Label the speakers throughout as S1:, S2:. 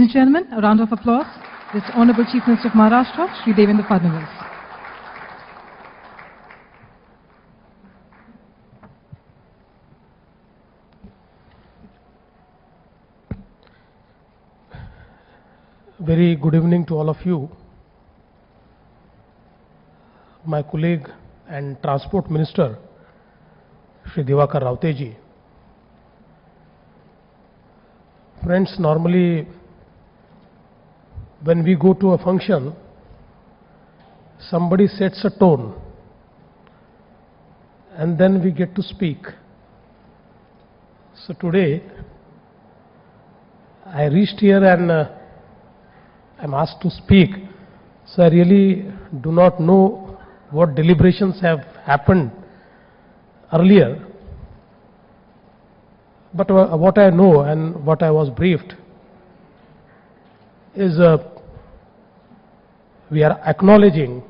S1: and gentlemen, a round of applause. This Honorable Chief Minister of Maharashtra, Shri Devendra Fadnavis.
S2: Very good evening to all of you. My colleague and Transport Minister, Shri Diwakar Raote ji. Friends, normally when we go to a function, somebody sets a tone and then we get to speak. So today, I reached here and I'm asked to speak. So I really do not know what deliberations have happened earlier. But what I know and what I was briefed is we are acknowledging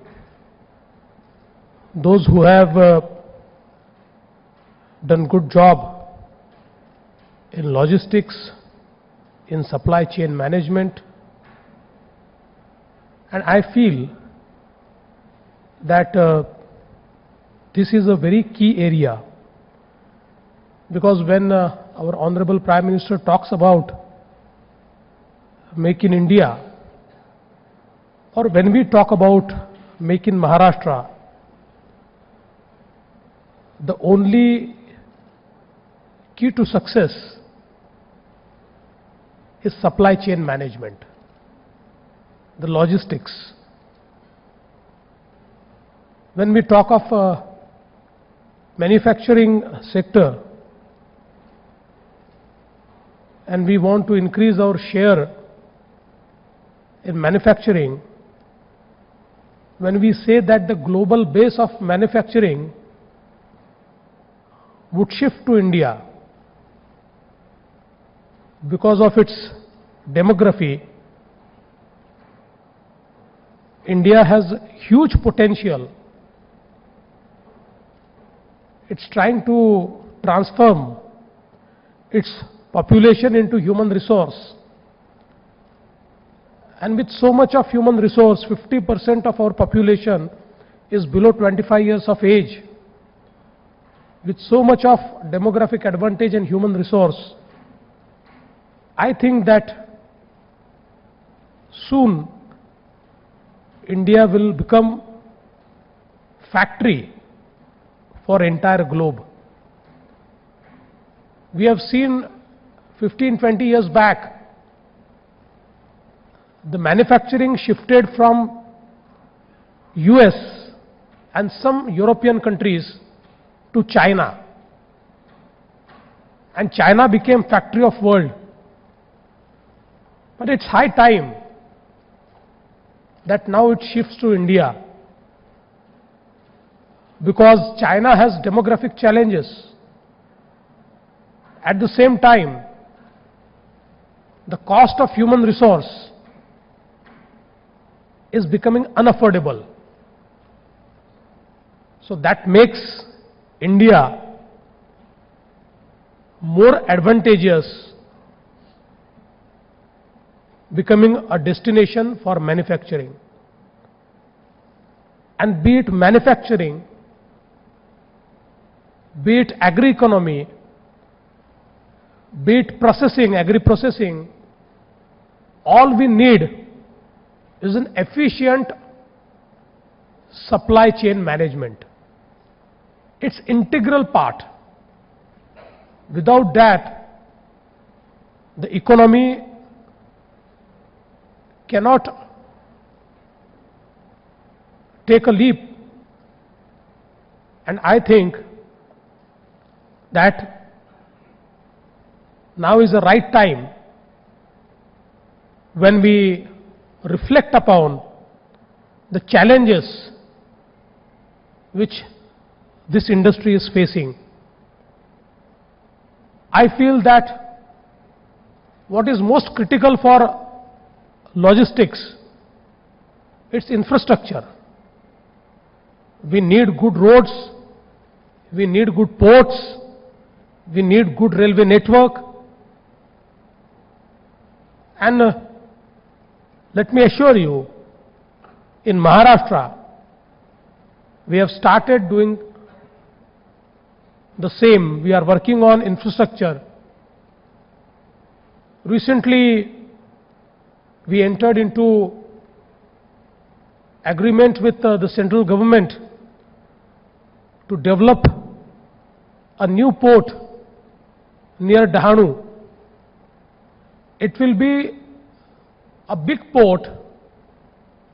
S2: those who have done good job in logistics, in supply chain management, and I feel that this is a very key area, because when our Honorable Prime Minister talks about Make in India, or when we talk about Make in Maharashtra, the only key to success is supply chain management, the logistics. When we talk of manufacturing sector and we want to increase our share in manufacturing, when we say that the global base of manufacturing would shift to India because of its demography, India has huge potential. It's trying to transform its population into human resource. And with so much of human resource, 50% of our population is below 25 years of age. With so much of demographic advantage and human resource, I think that soon India will become factory for entire globe. We have seen 15-20 years back, the manufacturing shifted from US and some European countries to China, and China became factory of world. But it's high time that now it shifts to India, because China has demographic challenges. At the same time, the cost of human resource is becoming unaffordable. So that makes India more advantageous, becoming a destination for manufacturing. And be it manufacturing, be it agri-economy, be it processing, agri-processing, all we need is an efficient supply chain management. It's integral part. Without that, the economy cannot take a leap. And I think that now is the right time when we reflect upon the challenges which this industry is facing. I feel that what is most critical for logistics, it's infrastructure. We need good roads, we need good ports, we need good railway network, and Let me assure you, in Maharashtra, we have started doing the same. We are working on infrastructure. Recently, we entered into agreement with the central government to develop a new port near Dahanu. It will be a big port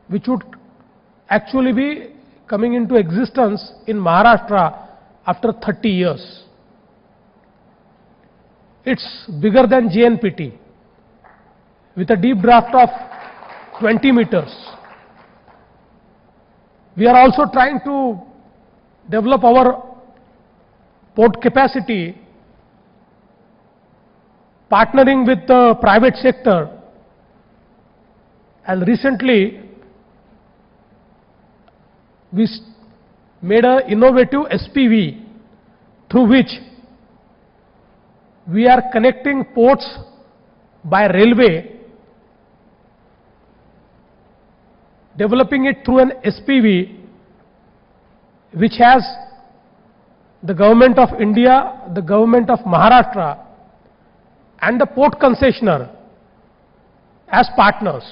S2: which would actually be coming into existence in Maharashtra after 30 years. It's bigger than JNPT with a deep draft of 20 meters. We are also trying to develop our port capacity, partnering with the private sector, and recently we made an innovative SPV through which we are connecting ports by railway, developing it through an SPV which has the Government of India, the Government of Maharashtra and the port concessionaire as partners.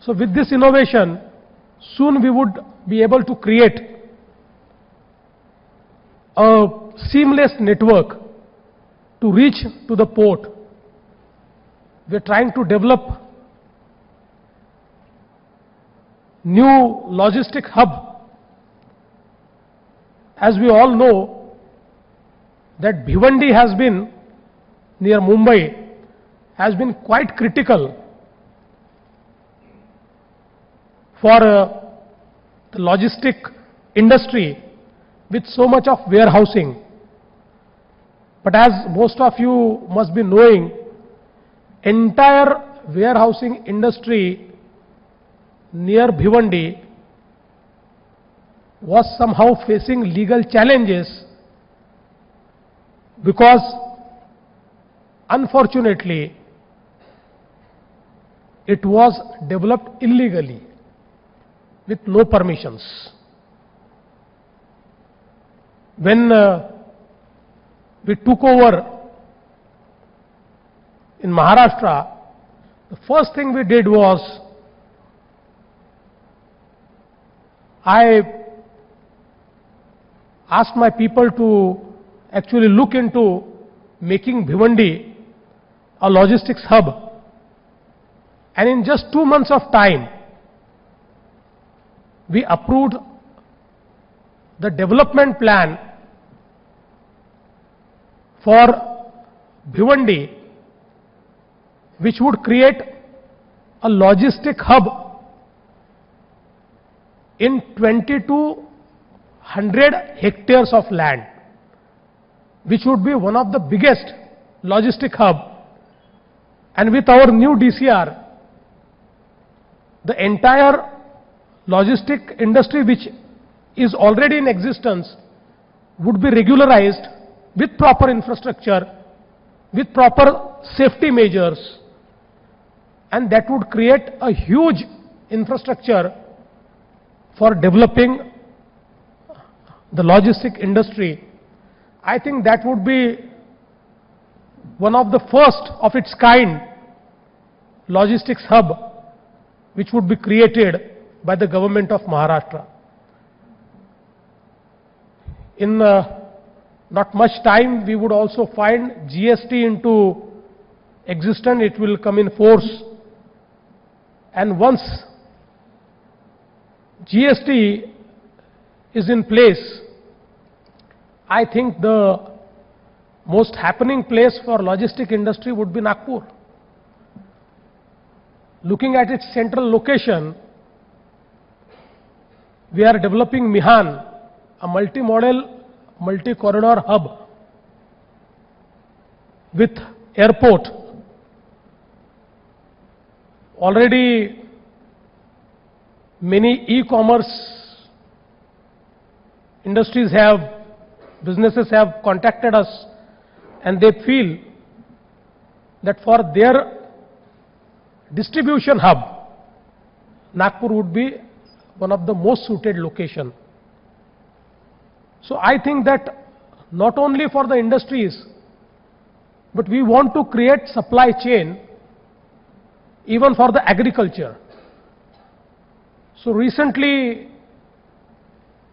S2: So with this innovation, soon we would be able to create a seamless network to reach to the port. We are trying to develop new logistic hub. As we all know that Bhiwandi has been near Mumbai, has been quite critical for the logistic industry with so much of warehousing. But as most of you must be knowing, entire warehousing industry near Bhiwandi was somehow facing legal challenges because unfortunately it was developed illegally with no permissions. When we took over in Maharashtra, the first thing we did was I asked my people to actually look into making Bhiwandi a logistics hub, and in just 2 months of time we approved the development plan for Bhiwandi, which would create a logistic hub in 2,200 hectares of land, which would be one of the biggest logistic hub. And with our new DCR, the entire logistic industry which is already in existence would be regularized with proper infrastructure, with proper safety measures, and that would create a huge infrastructure for developing the logistic industry. I think that would be one of the first of its kind logistics hub which would be created by the government of Maharashtra. In not much time we would also find GST into existence. It will come in force, and once GST is in place, I think the most happening place for logistic industry would be Nagpur. Looking at its central location, we are developing Mihan, a multi-model, multi-corridor hub with airport. Already many e-commerce businesses have contacted us, and they feel that for their distribution hub, Nagpur would be one of the most suited location. So I think that not only for the industries, but we want to create supply chain even for the agriculture. So recently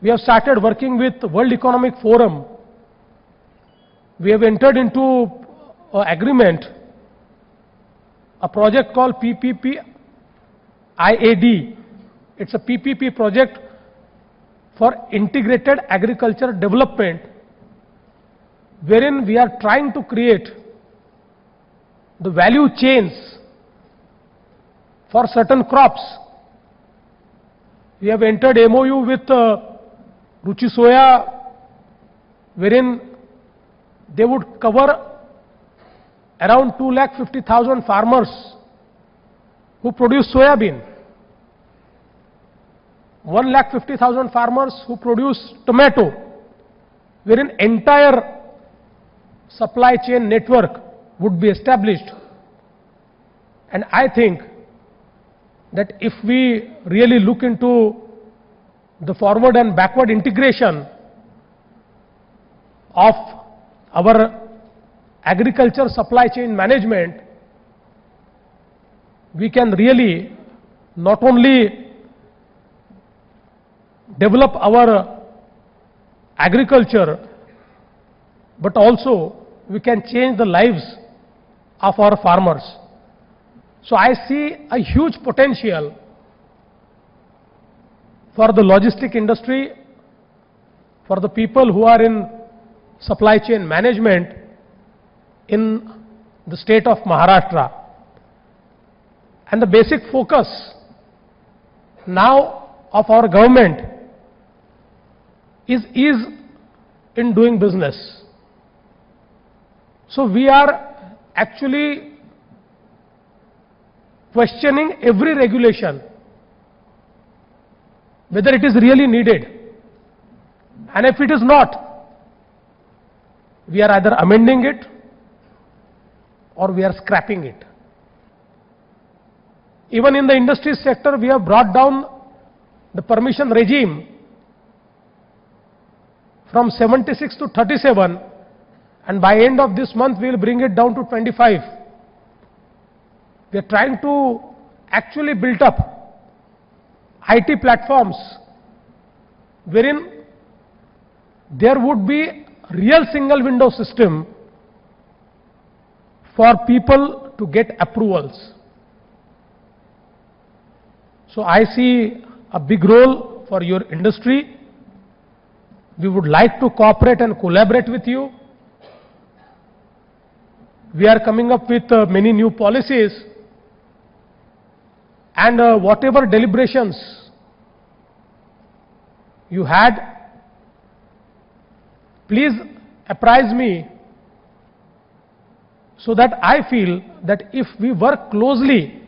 S2: we have started working with World Economic Forum. We have entered into an agreement, a project called PPP IAD. It's a PPP project for integrated agriculture development, wherein we are trying to create the value chains for certain crops. We have entered MOU with Ruchi Soya, wherein they would cover around 250,000 farmers who produce soya bean, 150,000 farmers who produce tomato, wherein entire supply chain network would be established. And I think that if we really look into the forward and backward integration of our agriculture supply chain management, we can really not only develop our agriculture, but also we can change the lives of our farmers. So I see a huge potential for the logistic industry, for the people who are in supply chain management in the state of Maharashtra. And the basic focus now of our government is in doing business. So we are actually questioning every regulation, whether it is really needed. And if it is not, we are either amending it or we are scrapping it. Even in the industry sector, we have brought down the permission regime from 76 to 37, and by end of this month we will bring it down to 25. We are trying to actually build up IT platforms wherein there would be real single window system for people to get approvals. So I see a big role for your industry. We would like to cooperate and collaborate with you. We are coming up with many new policies, and whatever deliberations you had, please apprise me, so that I feel that if we work closely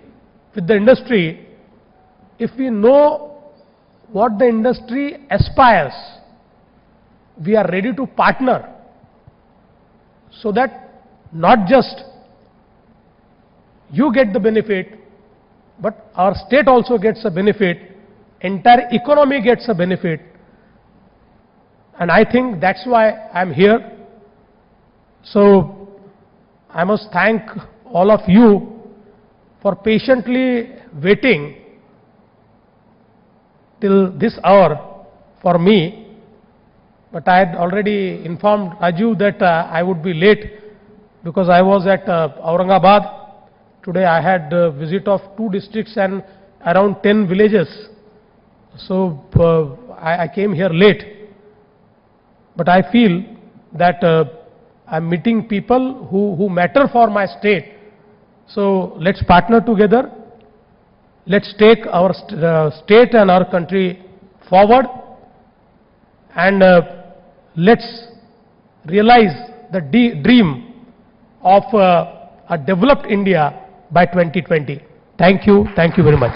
S2: with the industry, if we know what the industry aspires, we are ready to partner, so that not just you get the benefit, but our state also gets a benefit, entire economy gets a benefit. And I think that's why I'm here. So I must thank all of you for patiently waiting till this hour for me. But I had already informed Raju that I would be late because I was at Aurangabad. Today I had a visit of 2 districts and around 10 villages. So I came here late. But I feel that I'm meeting people who matter for my state. So let's partner together. Let's take our state and our country forward, and let's realize the dream of a developed India by 2020. Thank you very much.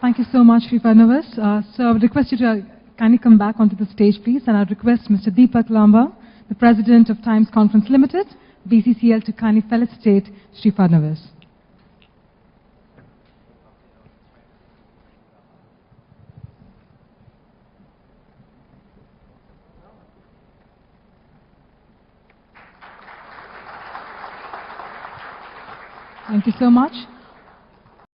S1: Thank you so much, Shri Fadnavis. So I would request you to kindly come back onto the stage, please, and I would request Mr. Deepak Lamba, the President of Times Conference Limited, BCCL to kindly felicitate Shri Fadnavis. Thank you so much.